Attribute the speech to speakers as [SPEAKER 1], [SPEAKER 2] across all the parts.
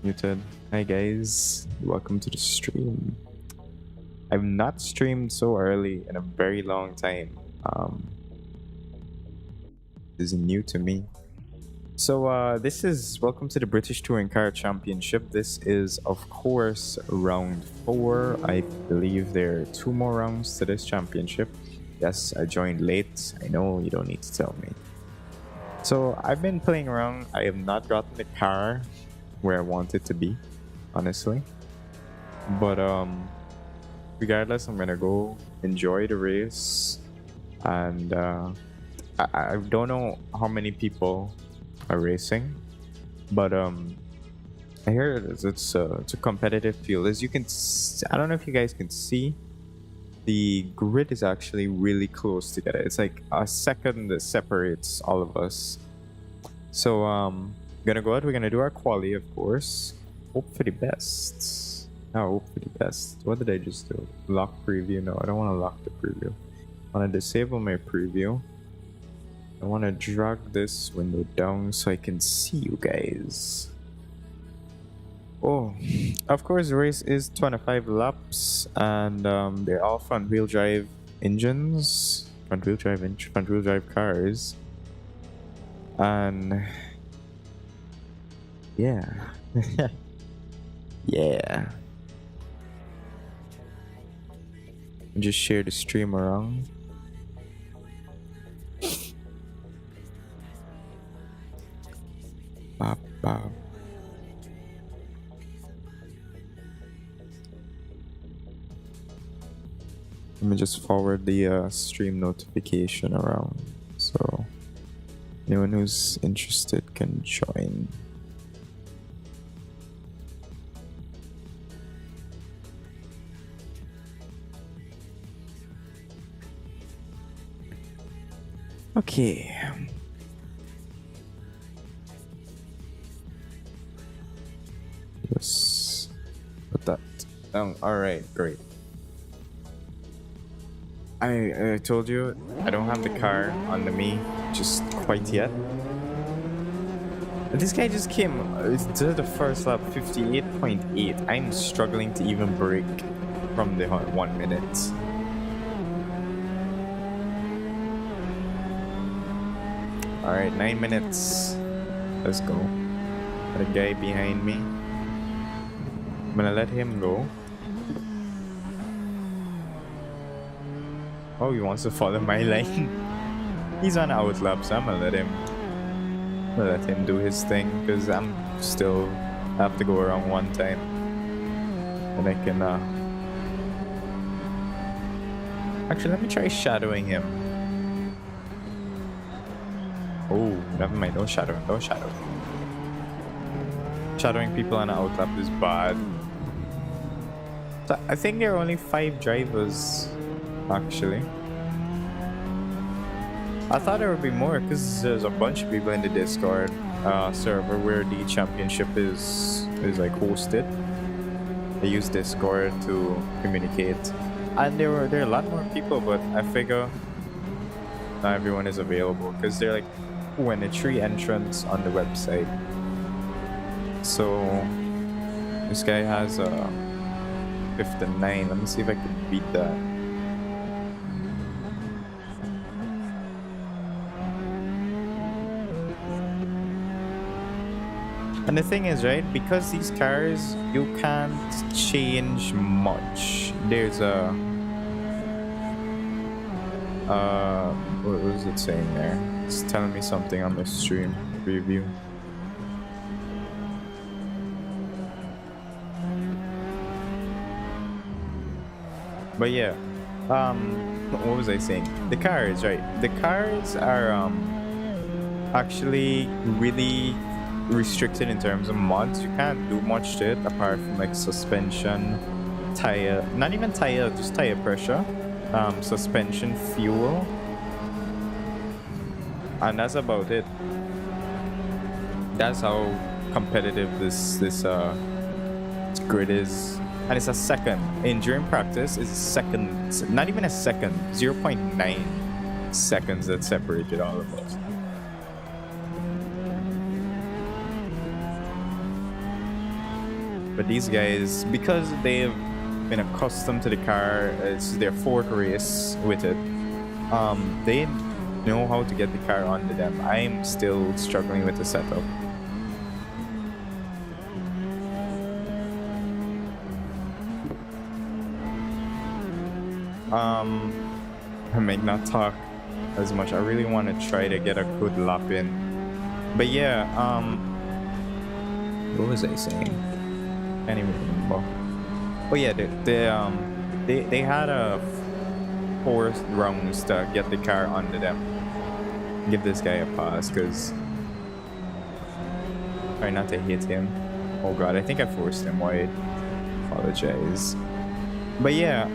[SPEAKER 1] Muted. Hi guys, welcome to the stream. I've not streamed so early in a very long time. This is new to me. So this is welcome to the British Touring Car Championship. This is of course round 4. I believe there are 2 more rounds to this championship. Yes, I joined late. I know you don't need to tell me. So I've been playing around. I have not gotten the car where I want it to be, honestly. But regardless, I'm gonna go enjoy the race. And I don't know how many people are racing, but I hear it's a competitive field. As you can I don't know if you guys can see, the grid is actually really close together. It's like a second that separates all of us. So gonna go out, we're gonna do our quali, of course. Hope for the best. Hope for the best. What did I just do? Lock preview? No, I don't want to lock the preview. I want to disable my preview. I want to drag this window down so I can see you guys. Oh, of course, the race is 25 laps, and they're all front-wheel drive engines, front-wheel drive cars, and yeah, yeah. Just share the stream around. Bop, bop. Let me just forward the stream notification around, so anyone who's interested can join. Okay. Let's put that down. Alright, great. I told you I don't have the car under me just quite yet. This guy just came to the first lap 58.8. I'm struggling to even break from the 1 minute. Alright, 9 minutes. Let's go. Got a guy behind me. I'm gonna let him go. Oh, he wants to follow my lane. He's on outlap, so I'm gonna let him do his thing, because I'm still have to go around one time. And I can actually, let me try shadowing him. Oh, never mind, don't shadow him, don't shadow him. Shadowing people on outlap is bad. So I think there are only 5 drivers, actually. I thought there would be more, because there's a bunch of people in the Discord server where the championship is like hosted. They use Discord to communicate, and there are a lot more people, but I figure not everyone is available because they're like 23 entrants on the website. So this guy has a 59. Let me see if I can beat that. And the thing is, right, because these cars, you can't change much. There's a what was it saying there? It's telling me something on the stream preview. But yeah, what was I saying? The cars, right? The cars are actually really restricted in terms of mods. You can't do much to it apart from like suspension, tire, not even tire, just tire pressure, suspension, fuel, and that's about it. That's how competitive this grid is. And it's a second. During practice, it's a second, not even a second, 0.9 seconds that separated all of us. But these guys, because they've been accustomed to the car, it's their fourth race with it. They know how to get the car onto them. I'm still struggling with the setup. I may not talk as much. I really want to try to get a good lap in. But yeah, what was I saying? Can't even remember. Oh yeah, they had a 4th rounds to get the car under them. Give this guy a pass, cause try not to hit him. Oh god, I think I forced him wide. Apologize. But yeah,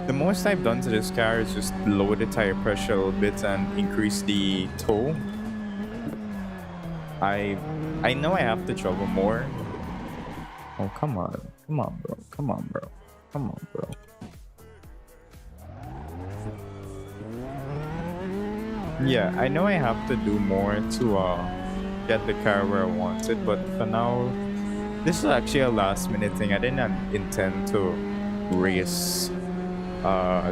[SPEAKER 1] the most I've done to this car is just lower the tire pressure a little bit and increase the tow. I know I have to travel more. Oh, come on, bro. Come on, bro. Yeah, I know I have to do more to get the car where I want it, but for now, this is actually a last minute thing. I didn't intend to race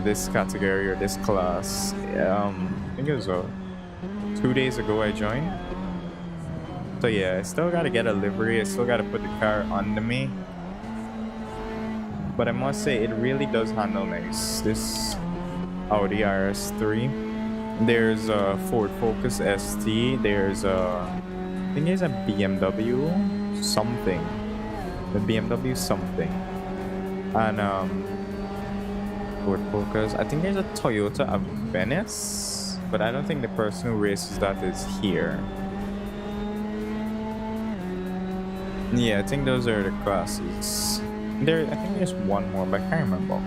[SPEAKER 1] this category or this class. I think it was 2 days ago I joined. So yeah, I still gotta get a livery. I still gotta put the car under me. But I must say, it really does handle nice. This Audi RS3. There's a Ford Focus ST. There's I think there's a BMW something. The BMW something. And Ford Focus. I think there's a Toyota Venice. But I don't think the person who races that is here. Yeah, I think those are the classes. I think there's one more, but I can't remember.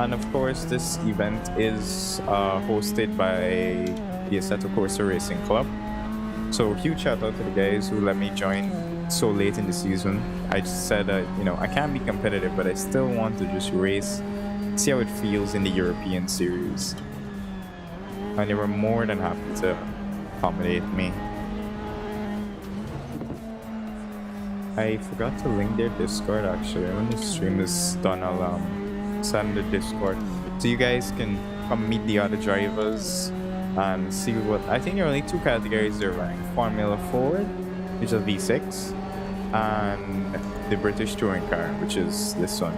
[SPEAKER 1] And of course, this event is hosted by the Assetto Corsa Racing Club. So huge shout out to the guys who let me join so late in the season. I just said that, you know, I can't be competitive, but I still want to just race, see how it feels in the European series. And they were more than happy to accommodate me. I forgot to link their Discord actually. When the stream is done, I'll send the Discord so you guys can come meet the other drivers and see what. I think there are only 2 categories they're running: Formula Ford, which is V6, and the British Touring Car, which is this one.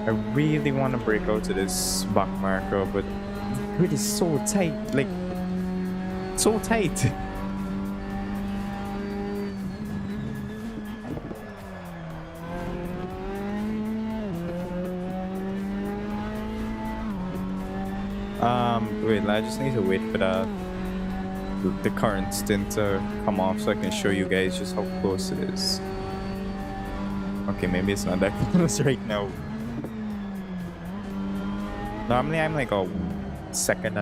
[SPEAKER 1] I really want to break out to this back marker, but it is so tight, like so tight. Wait, I just need to wait for the current stint to come off so I can show you guys just how close it is. Okay, maybe it's not that close right now. Normally I'm like a 1.5 seconds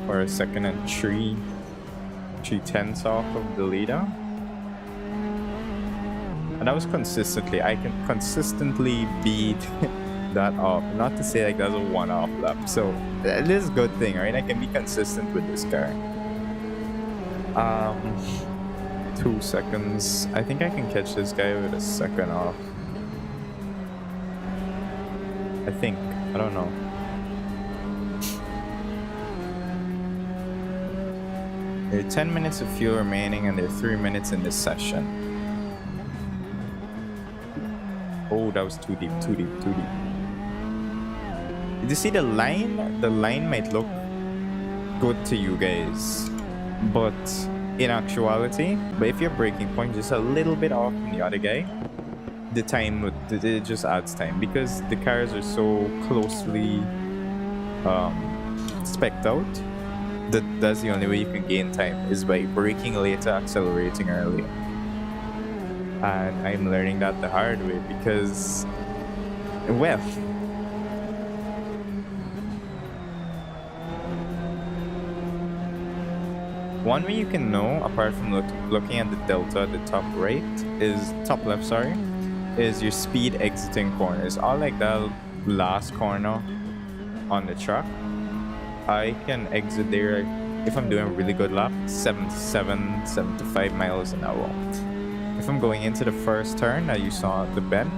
[SPEAKER 1] or 1 second and 3/10 off of the leader. And that was consistently. I can consistently beat that off. Not to say like that's a one-off lap. So this is a good thing, right? I can be consistent with this car. 2 seconds. I think I can catch this guy with 1 second off. I think. I don't know. There are 10 minutes of fuel remaining and there are 3 minutes in this session. Oh, that was too deep. Did you see the line? The line might look good to you guys, but in actuality, if your braking point is just a little bit off from the other guy, the time, it just adds time because the cars are so closely spec'd out. That's the only way you can gain time is by braking later, accelerating earlier. And I'm learning that the hard way because, well, one way you can know, apart from looking at the delta at the top right, is top left, sorry, is your speed exiting corners. All like that last corner on the track. I can exit there if I'm doing a really good lap, 77, 75 miles an hour. If I'm going into the first turn that you saw at the bend,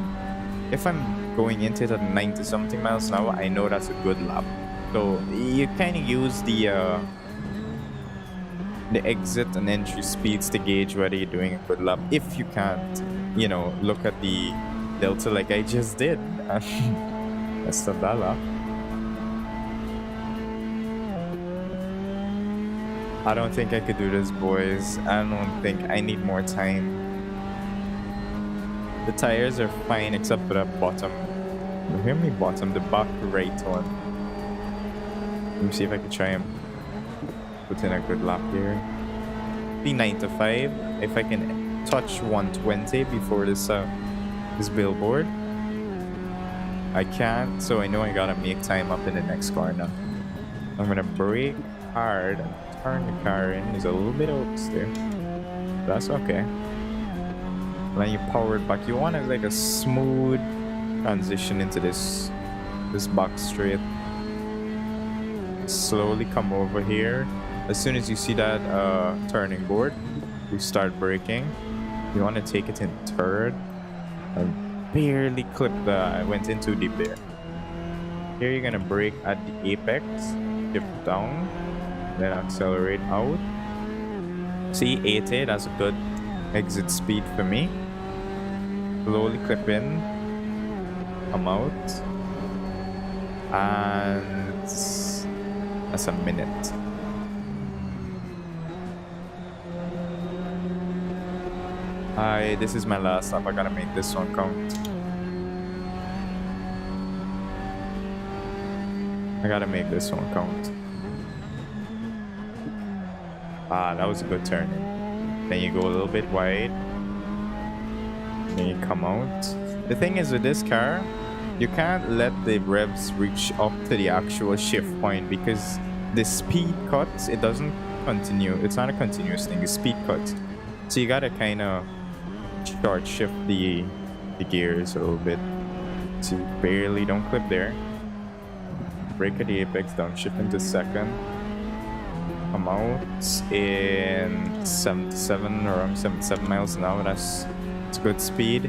[SPEAKER 1] if I'm going into it at 90 something miles an hour, I know that's a good lap. So you kind of use the exit and entry speeds to gauge whether you're doing a good lap. If you can't, you know, look at the delta like I just did. Let's stop that lap. I don't think I could do this, boys. I don't think I need more time. The tires are fine except for that bottom. You hear me? Bottom, the back right one. Let me see if I can try and put in a good lap here. Be 9 to 5. If I can touch 120 before this billboard. I can't, so I know I gotta make time up in the next corner. I'm gonna brake hard and turn the car in. There's a little bit of oversteer. That's okay. Then you power it back. You want it like a smooth transition into this back straight. Slowly come over here. As soon as you see that turning board, you start braking. You want to take it in third. I barely clipped I went in too deep there. Here you're gonna brake at the apex, dip down, then accelerate out. See, 80, that's a good exit speed for me. Slowly clip in, come out, and that's a minute. This is my last lap. I gotta make this one count. I gotta make this one count. That was a good turn. Then you go a little bit wide. Then you come out. The thing is with this car, you can't let the revs reach up to the actual shift point because the speed cuts, it doesn't continue. It's not a continuous thing, it's speed cuts. So you gotta kind of short shift the gears a little bit. So you barely don't clip there. Brake at the apex, downshift into second. Come out in 77 or around 77 miles an hour. That's good speed.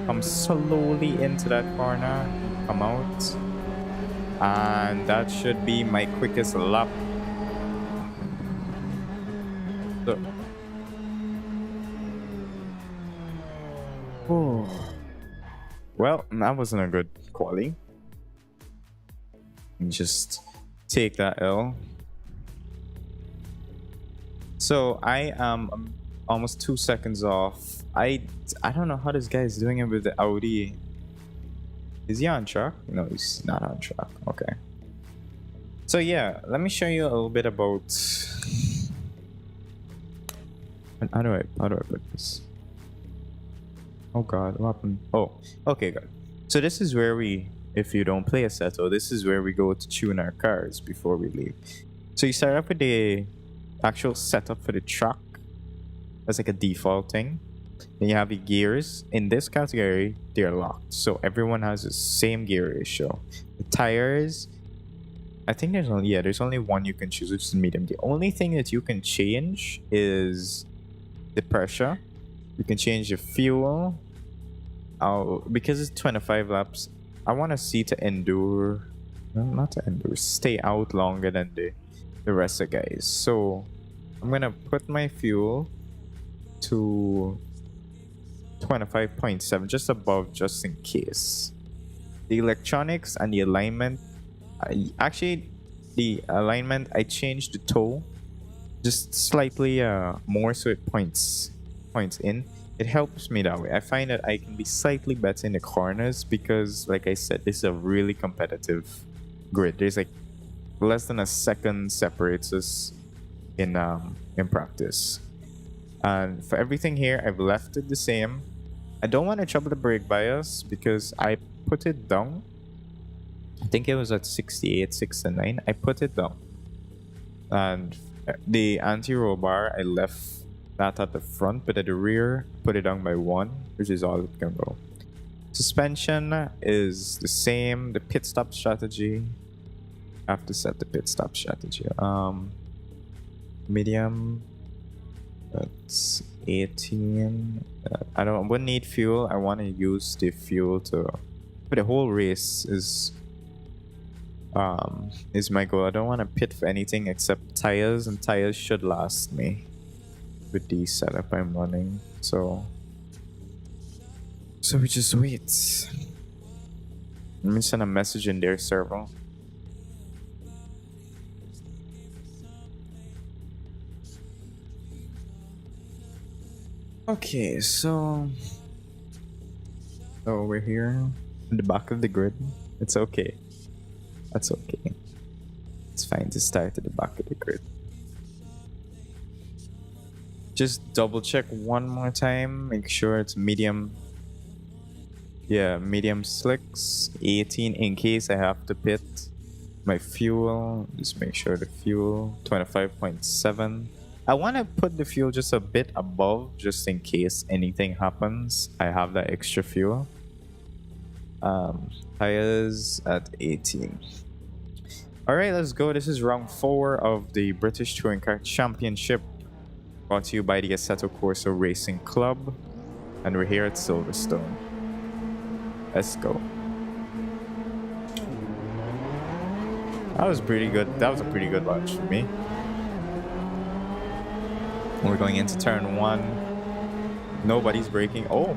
[SPEAKER 1] Come slowly into that corner. Come out. And that should be my quickest lap. So, well, that wasn't a good quali. Just take that L. So I am almost 2 seconds off. I don't know how this guy is doing it with the Audi. Is he on track? No, he's not on track. Okay. So yeah, let me show you a little bit about how do I put this? Oh god, what happened? Oh, okay, good. So this is where we, if you don't play Assetto, this is where we go to tune our cars before we leave. So you start off with the actual setup for the track. That's like a default thing. Then you have the gears. In this category, they're locked. So everyone has the same gear ratio. The tires, I think there's only one you can choose, which is medium. The only thing that you can change is the pressure. You can change the fuel. Because it's 25 laps, I want to see to endure, not to endure, stay out longer than the rest of the guys. So I'm gonna put my fuel to 25.7, just above, just in case. The electronics and the alignment, actually the alignment, I changed the toe just slightly more so it points in. It helps me that way. I find that I can be slightly better in the corners because, like I said, this is a really competitive grid. There's like less than a second separates us in practice. And for everything here, I've left it the same. I don't want to trouble the brake bias because I put it down. I think it was at 68, 69. I put it down. And the anti-roll bar, I left that at the front, but at the rear, put it down by 1, which is all it can go. Suspension is the same. The pit stop strategy, I have to set the pit stop strategy. Medium. That's 18. I wouldn't need fuel. I want to use the fuel to. But the whole race is my goal. I don't want to pit for anything except tires, and tires should last me with the setup I'm running. So we just wait. Let me send a message in their server. Okay, so we're here in the back of the grid. It's okay. That's okay. It's fine to start at the back of the grid. Just double check one more time. Make sure it's medium. Yeah, medium slicks. 18 in case I have to pit. My fuel. Just make sure the fuel. 25.7. I want to put the fuel just a bit above, just in case anything happens. I have that extra fuel. Tires at 18. Alright, let's go. This is round 4 of the British Touring Car Championship, brought to you by the Assetto Corsa Racing Club, and we're here at Silverstone. Let's go. That was pretty good. That was a pretty good launch for me. We're going into turn 1. Nobody's braking. Oh!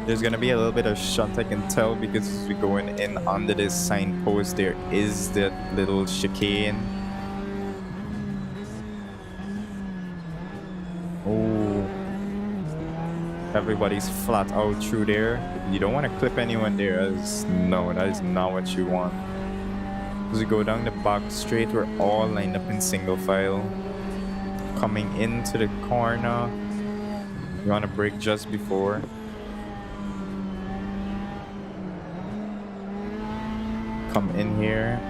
[SPEAKER 1] There's gonna be a little bit of shunt, I can tell, because as we're going in under this signpost, there is that little chicane. Oh. Everybody's flat out through there. You don't want to clip anyone there. No, that is not what you want. As we go down the back straight, we're all lined up in single file. Coming into the corner, you want to brake just before. Come in here.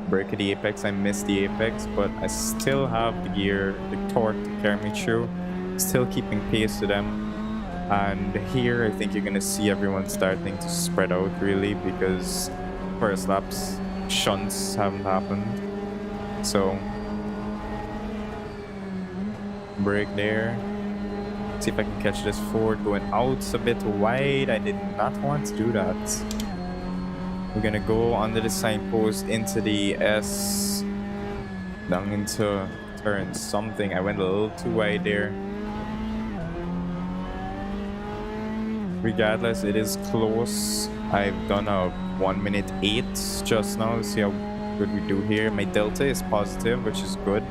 [SPEAKER 1] Brake at the apex. I missed the apex, but I still have the gear, the torque to carry me through. Still keeping pace to them. And here, I think you're going to see everyone starting to spread out, really, because first laps shunts haven't happened. So brake there. See if I can catch this Ford going out a bit wide. I did not want to do that. We're gonna go under the signpost into the S, down into turn something. I went a little too wide there. Regardless, it is close. I've done a 1:08 just now. Let's see how good we do here. My delta is positive, which is good.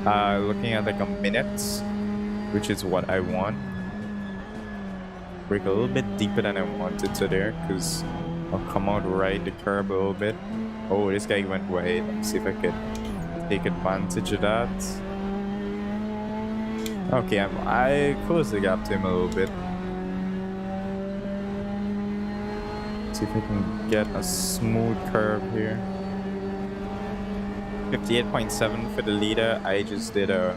[SPEAKER 1] Looking at like a minute, which is what I want. Brake a little bit deeper than I wanted to there, because I'll come out right the curb a little bit. Oh, this guy went wide. Let me see if I could take advantage of that. Okay, I closed the gap to him a little bit. See if I can get a smooth curve here. 58.7 for the leader. I just did a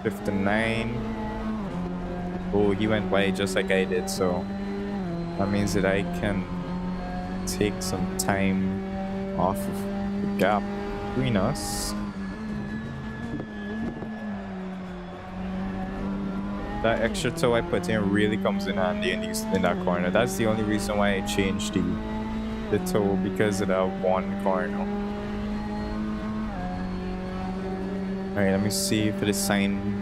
[SPEAKER 1] 59. Oh, he went wide just like I did, so that means that I can take some time off of the gap between us. That extra toe I put in really comes in handy in that corner. That's the only reason why I changed the toe, because of that one corner. Alright, let me see for the sign.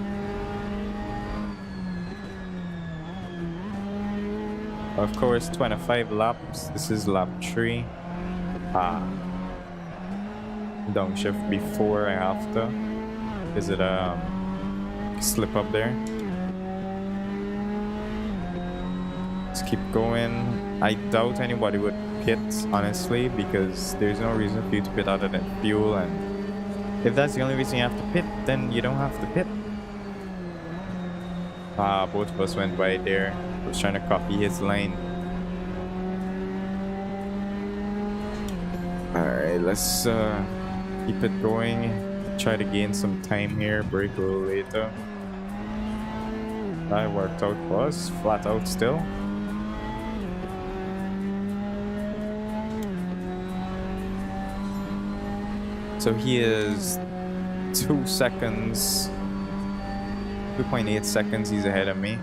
[SPEAKER 1] Of course, 25 laps. This is lap 3. Downshift before I have to. Is it a slip up there? Let's keep going. I doubt anybody would pit, honestly, because there's no reason for you to pit other than fuel, and if that's the only reason you have to pit, then you don't have to pit. Both of us went wide there. I was trying to copy his line. Alright, let's keep it going. Try to gain some time here. Brake a little later. That worked out for us. Flat out still. So he is 2 seconds, 2.8 seconds he's ahead of me.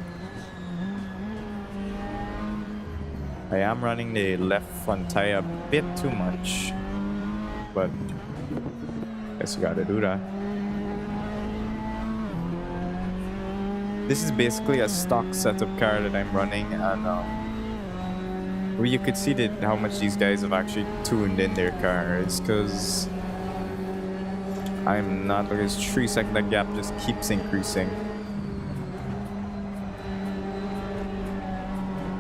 [SPEAKER 1] I am running the left front tire a bit too much, but guess you gotta do that. This is basically a stock setup car that I'm running, and well, you could see that how much these guys have actually tuned in their cars, because I'm not, look, this 3 second that gap just keeps increasing.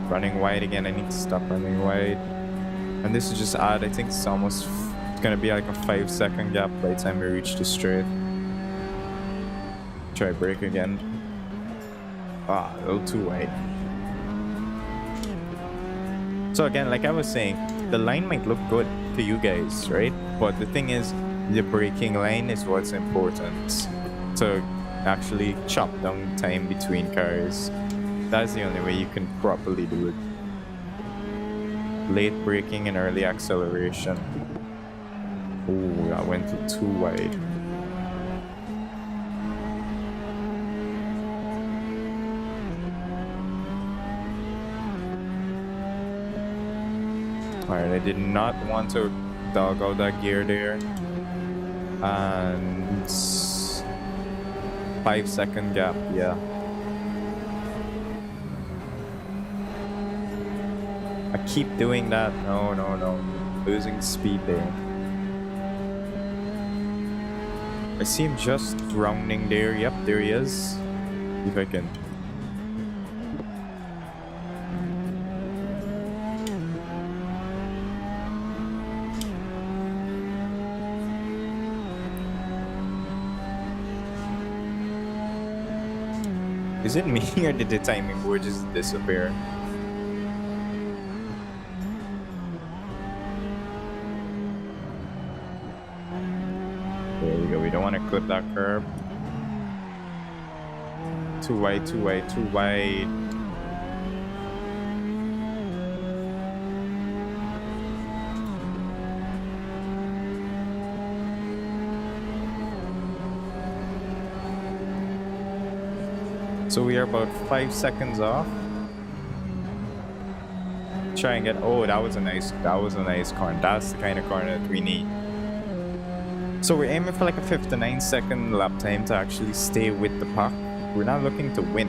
[SPEAKER 1] Running wide again, I need to stop running wide. And this is just odd, I think it's almost gonna be like a 5 second gap by the time we reach the straight. Try brake again. Ah, a little too wide. So again, like I was saying, the line might look good to you guys, right? But the thing is, the braking line is what's important to actually chop down time between cars. That's the only way you can properly do it. Late braking and early acceleration. Oh, I went too wide. Alright, I did not want to dog out that gear there. And 5 second gap, yeah. I keep doing that. No. Losing speed there. I see him just rounding there. Yep, there he is. See if I can. Is it me or did the timing board just disappear? There we go. We don't want to clip that curb. Too wide, too wide, too wide. So we are about 5 seconds off. Try and get, oh, that was a nice corner. That's the kind of corner that we need. So we're aiming for like a 59 second lap time to actually stay with the pack. We're not looking to win.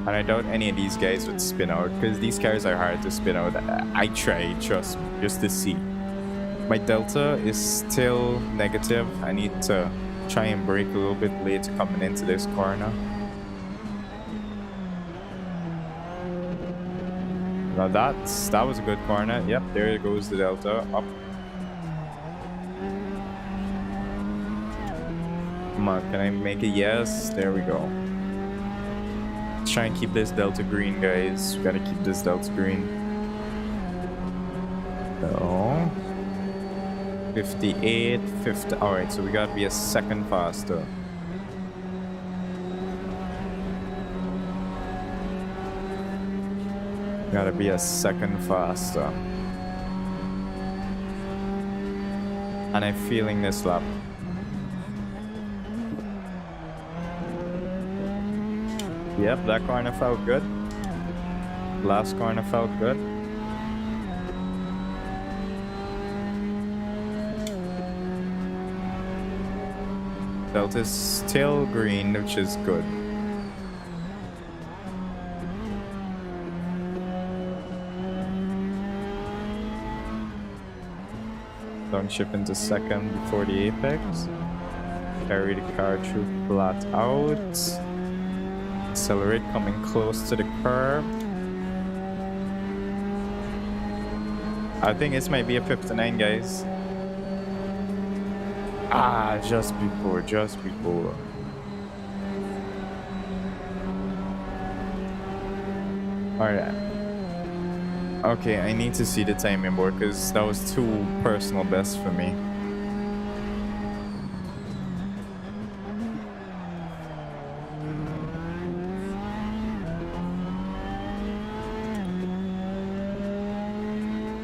[SPEAKER 1] And I doubt any of these guys would spin out, because these cars are hard to spin out. I tried, trust me, just to see. My delta is still negative. I need to try and brake a little bit late coming into this corner. Now that was a good corner. Yep, there goes the delta up. Come on, can I make it? Yes, there we go. Let's try and keep this delta green, guys. We gotta keep this delta green. So 58, 50. All right, so we gotta be a second faster. Gotta be a second faster. And I'm feeling this lap. Yep, that corner felt good. Last corner felt good. Delta's still green, which is good. Downshift into second before the apex. Carry the car through flat out. Accelerate coming close to the curb. I think this might be a 59, guys. Ah, just before. Alright. Okay, I need to see the timing board because that was too personal best for me.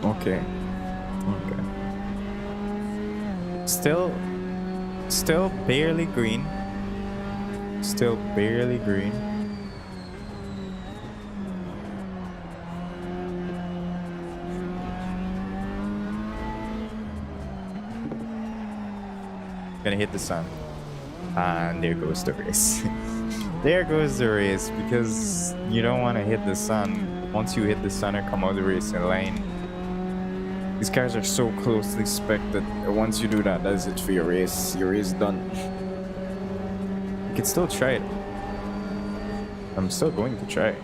[SPEAKER 1] Okay. Okay. Still barely green. Still barely green. Gonna hit the sun. And there goes the race. There goes the race, because you don't want to hit the sun. Once you hit the sun or come out of the racing lane, these cars are so closely spec that once you do that, that's it for your race. Your race done. You can still try it. I'm still going to try.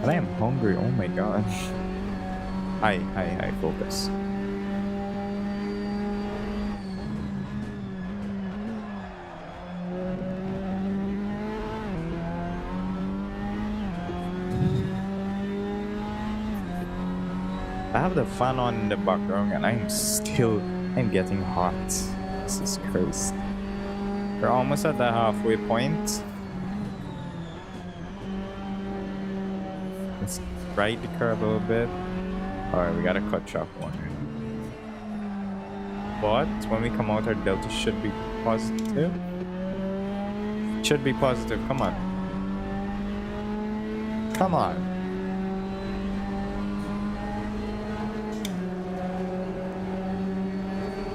[SPEAKER 1] And I am hungry. Oh my god. Hi, focus. I have the fan on in the background and I'm getting hot. Jesus Christ. We're almost at the halfway point. Let's ride the curve a little bit. Alright, we gotta cut track one. But when we come out, our delta should be positive. Should be positive. Come on. Come on.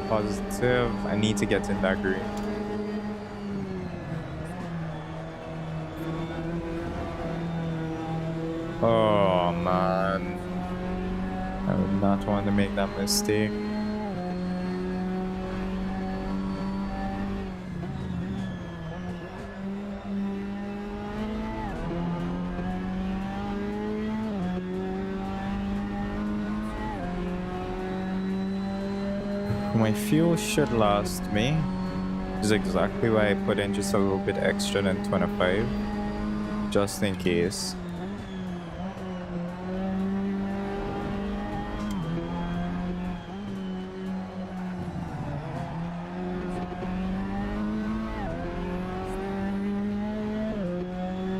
[SPEAKER 1] Positive. I need to get in that green. Oh man. I would not want to make that mistake. My fuel should last me, which is exactly why I put in just a little bit extra than 25, just in case.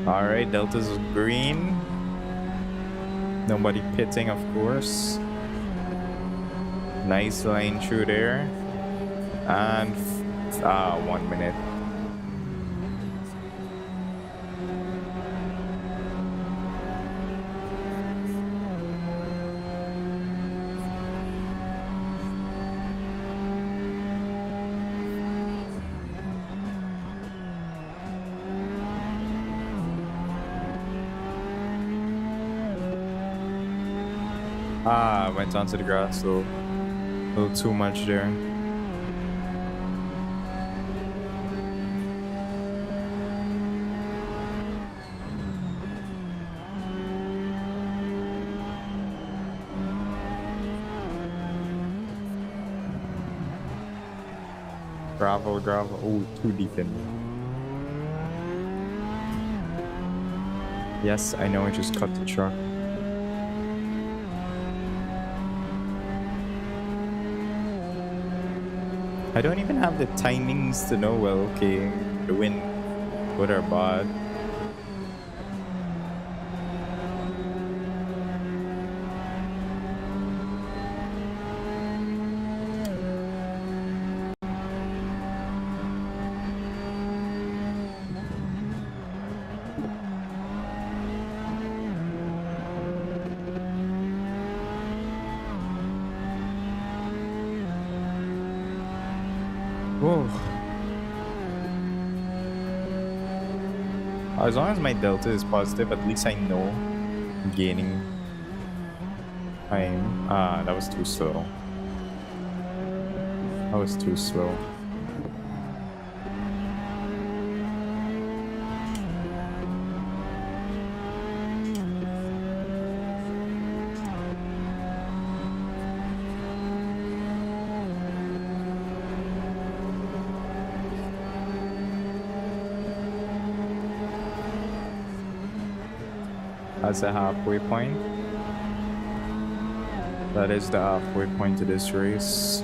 [SPEAKER 1] Alright, Delta's green. Nobody pitting, of course. Nice line through there. And 1 minute. Went onto the grass, so a little too much there. Gravel. Oh, too deep in. Yes, I know I just cut the truck. I don't even have the timings to know, well, okay, the wind, good or bad. Whoa. As long as my delta is positive, at least I know I'm gaining time. That was too slow. That was too slow. That's a halfway point. That is the halfway point to this race.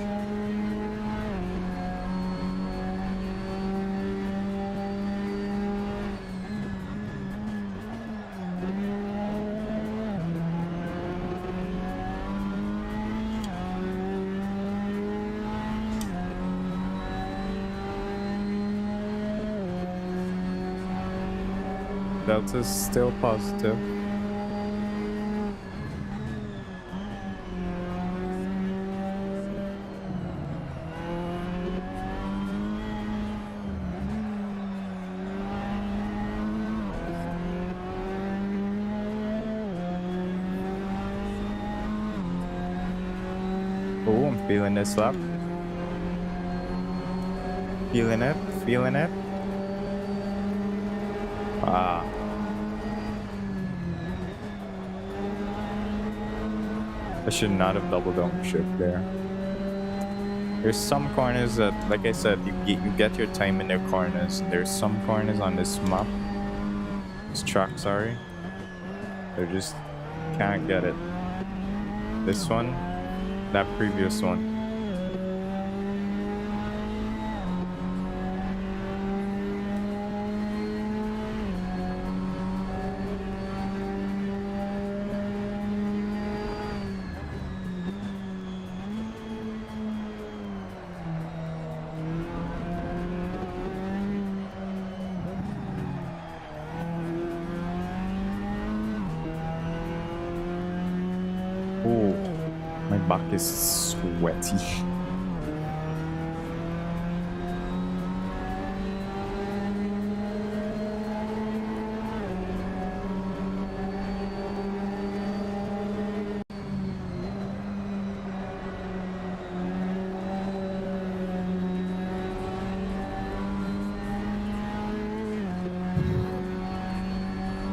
[SPEAKER 1] belt is still positive. Oh, I'm feeling this lap. Feeling it, feeling it. Ah. I should not have double downshift there. There's some corners that, like I said, you get your time in their corners. And there's some corners on this map, this track, sorry. They just can't get it. This one, that previous one. Oh, my back is sweaty.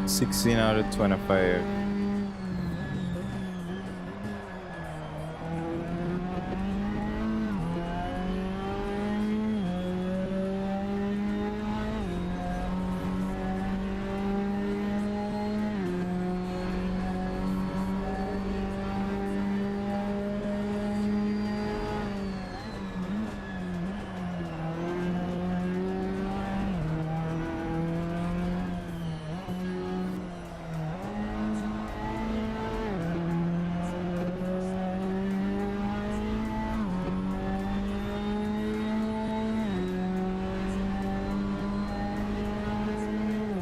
[SPEAKER 1] $16 out of 25.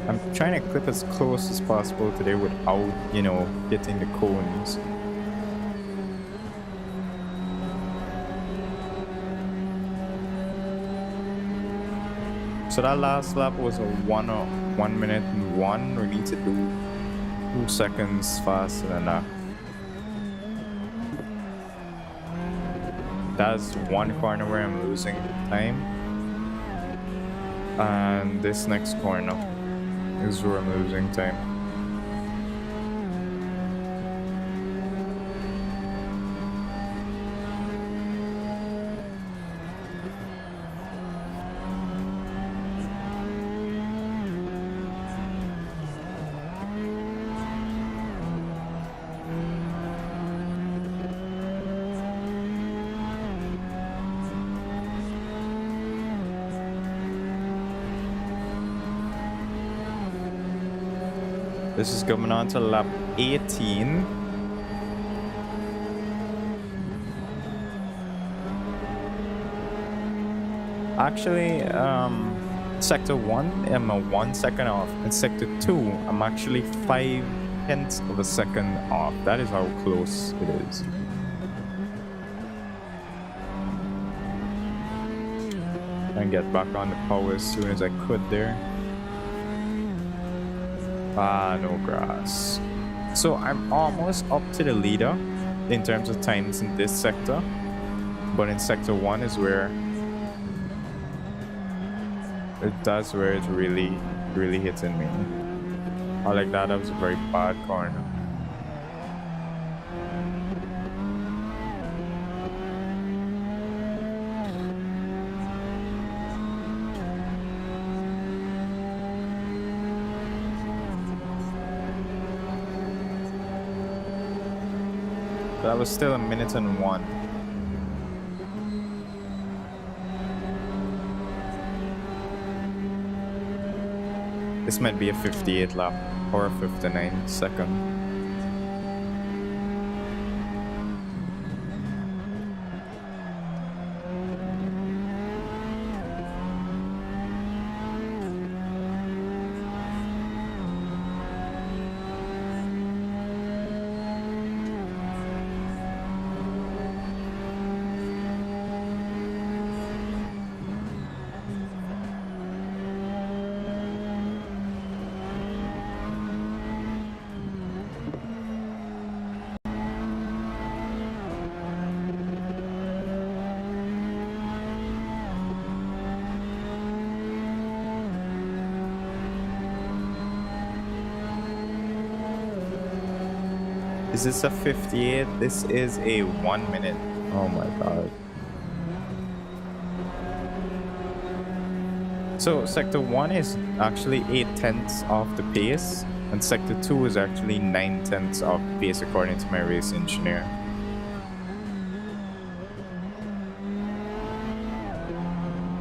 [SPEAKER 1] I'm trying to clip as close as possible today without, you know, hitting the cones. So that last lap was a 1 minute and 1. We need to do 2 seconds faster than that. That's one corner where I'm losing time. And this next corner is where I'm losing time. This is coming on to lap 18. Actually, sector 1, I'm a 1 second off. In sector 2, I'm actually 0.5 of a second off. That is how close it is. And get back on the power as soon as I could there. Ah, no grass. So I'm almost up to the leader in terms of times in this sector. But in sector 1 is where that's where it's really hitting me. I like that. That was a very bad corner. That was still 1 minute and 1. This might be a 58 lap or a 59 second. Is this a 58? This is a 1 minute. Oh my god. So sector 1 is actually 8/10 of the pace, and sector 2 is actually 9/10 of the pace according to my race engineer.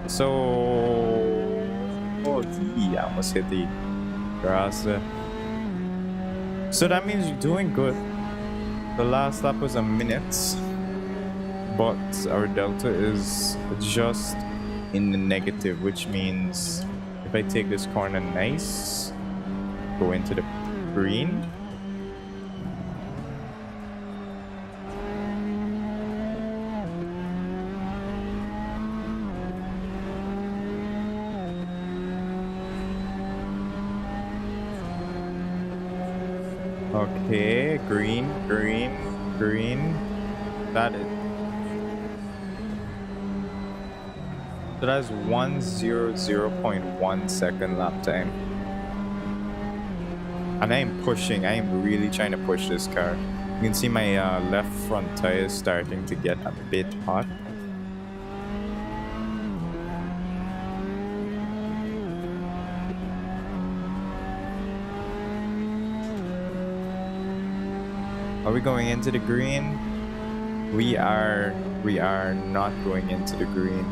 [SPEAKER 1] So, oh gee, I almost hit the grass there. So that means you're doing good. The last lap was a minute, but our delta is just in the negative, which means if I take this corner nice, go into the green. Okay, green, green, green. That is. So that's 1:00.1 second lap time. And I am pushing, I am really trying to push this car. You can see my left front tire is starting to get a bit hot. Are we going into the green? We are not going into the green.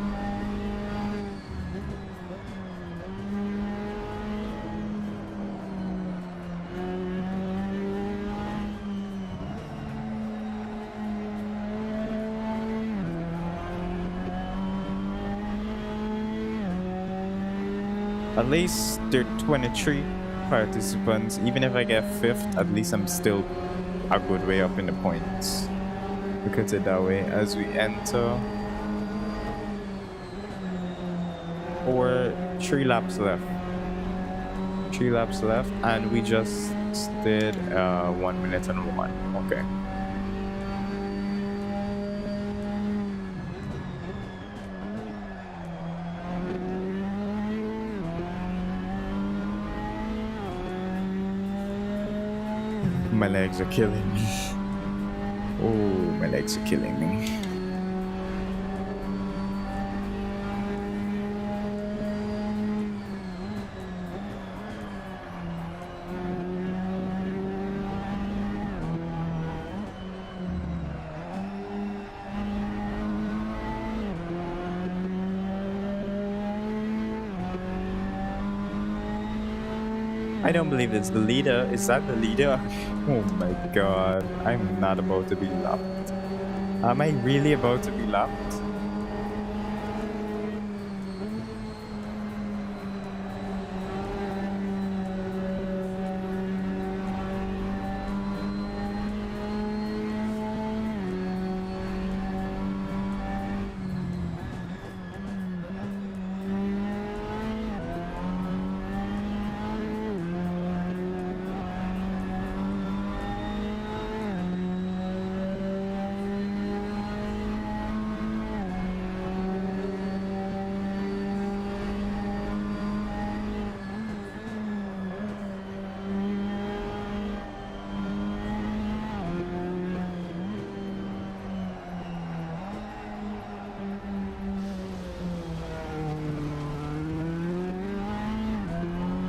[SPEAKER 1] At least there are 23 participants. Even if I get 5th, at least I'm still a good way up in the points. Look at it that way. As we enter, 3 laps left. 3 laps left, and we just did 1 minute and 1. Okay. My legs are killing me. Oh, my legs are killing me. I don't believe it's the leader. Is that the leader? Oh my god. I'm not about to be lapped. Am I really about to be lapped?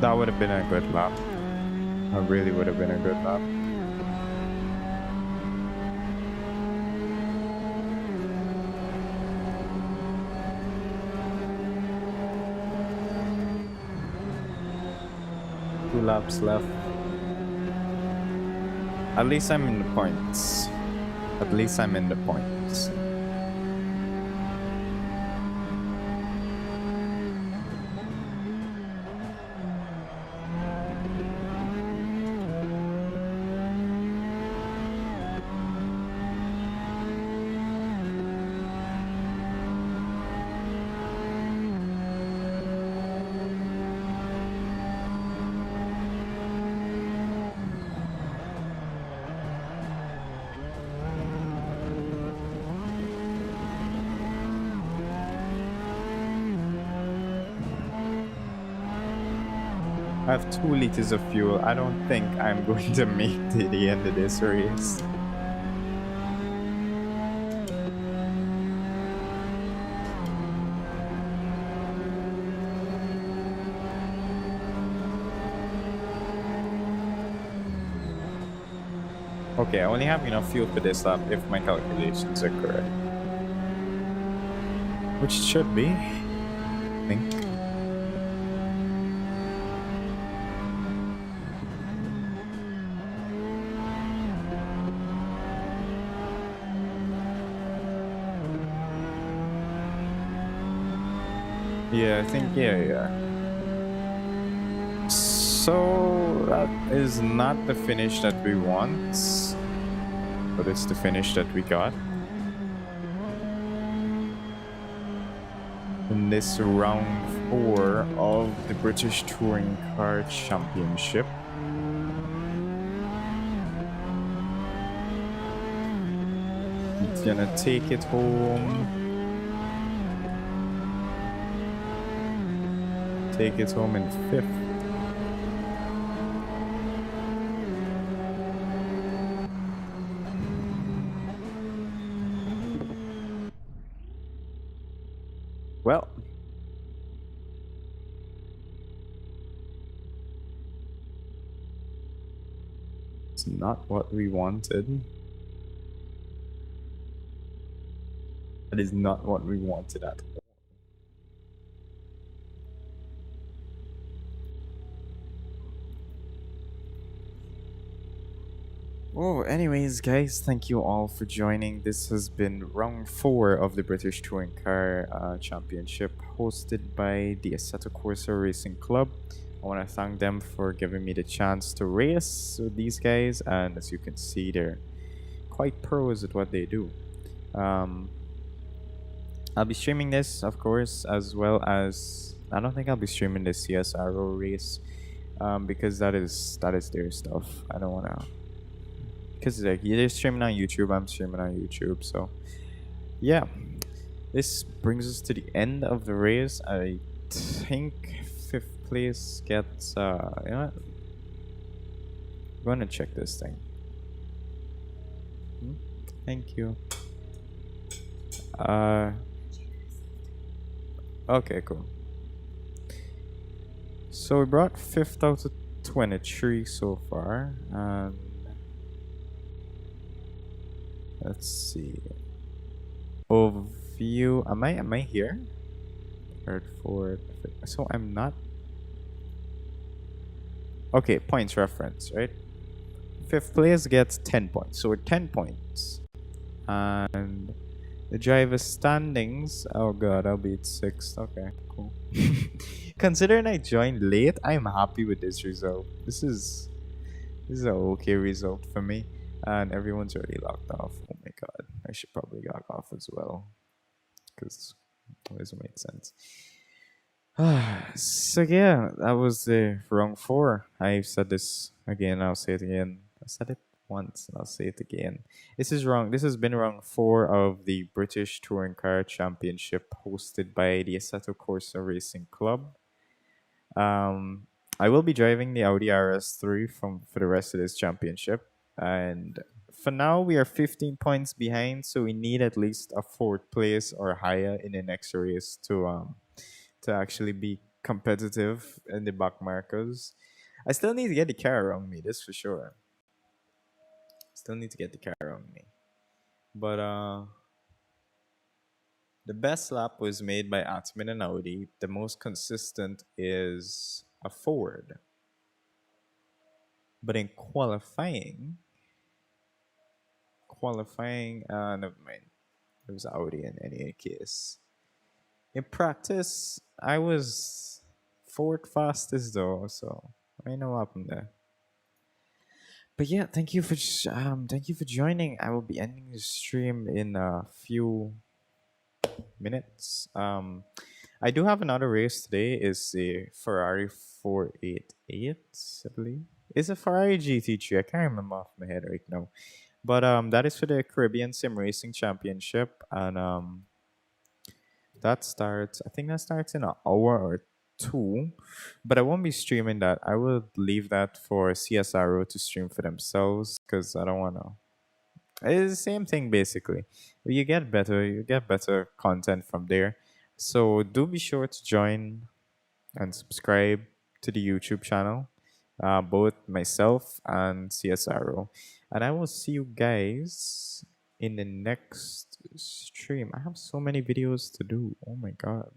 [SPEAKER 1] That would have been a good lap. That really would have been a good lap. Two laps left. At least I'm in the points. At least I'm in the points. I have 2 liters of fuel. I don't think I'm going to make the end of this race. Okay, I only have enough fuel for this lap if my calculations are correct. Which it should be, I think. Yeah, I think, yeah. So, that is not the finish that we want, but it's the finish that we got. In this round 4 of the British Touring Car Championship. He's gonna take it home. Take it home in 5th. Well, it's not what we wanted. That is not what we wanted at all. Oh, anyways, guys, thank you all for joining. This has been round 4 of the British Touring Car Championship, hosted by the Assetto Corsa Racing Club. I want to thank them for giving me the chance to race with these guys, and as you can see, they're quite pros at what they do. I'll be streaming this, of course, as well as I don't think I'll be streaming the CSRO race, because that is their stuff. I don't want to. Because like they're streaming on YouTube, I'm streaming on YouTube. So, yeah, this brings us to the end of the race. I think 5th place gets. You know what? I'm gonna check this thing. Thank you. Okay, cool. So we brought 5th out of 23 so far, and let's see. Overview. Am I here? 3rd, 4th. So I'm not. Okay, points reference, right? 5th place gets 10 points. So we're 10 points. And the driver standings. Oh god, I'll be at 6th. Okay, cool. Considering I joined late, I'm happy with this result. This is an okay result for me. And everyone's already locked off. Oh my god. I should probably log off as well. Because it doesn't make sense. So yeah, that was the round 4. I've said this again, I'll say it again. I said it once and I'll say it again. This is wrong. This has been round 4 of the British Touring Car Championship hosted by the Assetto Corsa Racing Club. I will be driving the Audi RS3 for the rest of this championship. And for now, we are 15 points behind, so we need at least a 4th place or higher in the next race to actually be competitive in the back markers. I still need to get the car around me, this for sure. Still need to get the car around me. But the best lap was made by Atman and Audi. The most consistent is a Ford. But in qualifying, never mind. It was Audi in any case. In practice, I was 4th fastest though, so I know what happened there. But yeah, thank you for joining. I will be ending the stream in a few minutes. I do have another race today. Is the Ferrari 488, I believe. It's a Ferrari GT3. I can't remember off my head right now. But that is for the Caribbean Sim Racing Championship, and that starts. I think that starts in an hour or 2, but I won't be streaming that. I will leave that for CSRO to stream for themselves because I don't want to. It's the same thing basically. You get better content from there. So do be sure to join and subscribe to the YouTube channel, both myself and CSRO. And I will see you guys in the next stream. I have so many videos to do. Oh my god.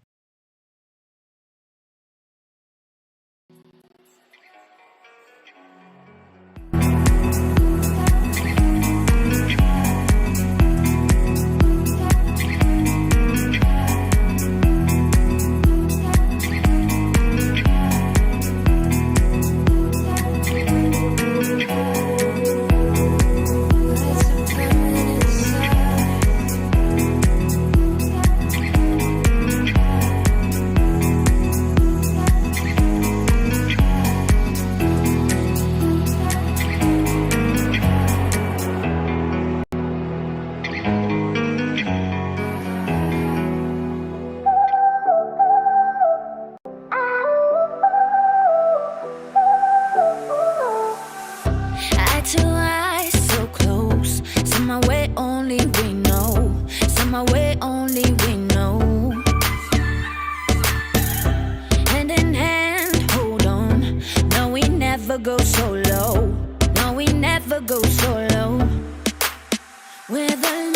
[SPEAKER 2] Eye to eye, so close. Some way only we know. Some way only we know. Hand in hand, hold on. No, we never go so low. No, we never go so low. We're the